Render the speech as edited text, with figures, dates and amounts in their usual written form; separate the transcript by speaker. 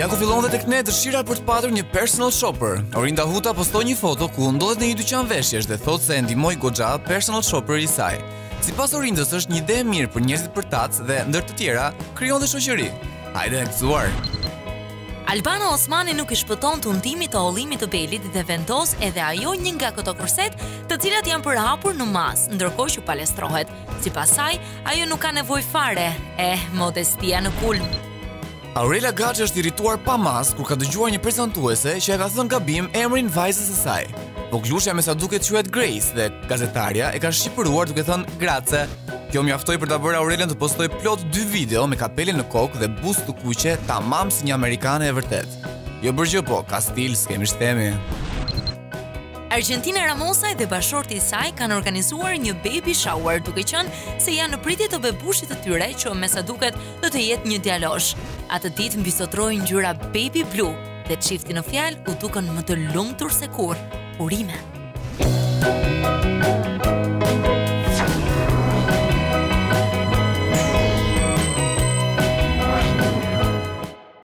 Speaker 1: Ja ku fillon dhe tek ne dëshira për të patur një personal shopper. Orinda Huta postoi një foto ku ndodhet në një dyqan veshjesh dhe thotë se e ndihmoi goxha personal shopper i saj. Sipas Orindës është një ide e mirë për njerëzit për tac dhe ndër të tjera krijon dhe shoqëri. Hajde e gëzuar.
Speaker 2: Albana Osmani nuk i shpëton të undimit të ollimit të Belit dhe vendos edhe ajo një nga këto kurset të cilat janë përhapur në mas, ndërkohë që palestrohet. Sipas saj, ajo nuk ka nevojë fare, modestia në kulm.
Speaker 1: Aurela Gaçi është irrituar pa mas kur ka dëgjuar një prezantuese që e ka thënë gabim emrin vajzës së saj. Voglushja me sa duket quhet Grace dhe gazetarja e ka shqipëruar duke thënë Grace. Kjo mjaftoi për ta bërë Aurelen të postoj plot 2 video me kapelen në kokë dhe buzë të kuqe, tamam si një amerikane e vërtet. Jo bërgjë po, ka stil, s'kemi shtemi.
Speaker 2: Argentina Ramosaj dhe bashorti i saj kanë organizuar një baby shower duke qenë se janë në pritje të bebushit të tyre që me sa duket do të jetë një djalosh. Atë ditë mbisotroi ngjyra baby blue dhe çifti në fjalë u dukën më të lumtur se kur. Urime.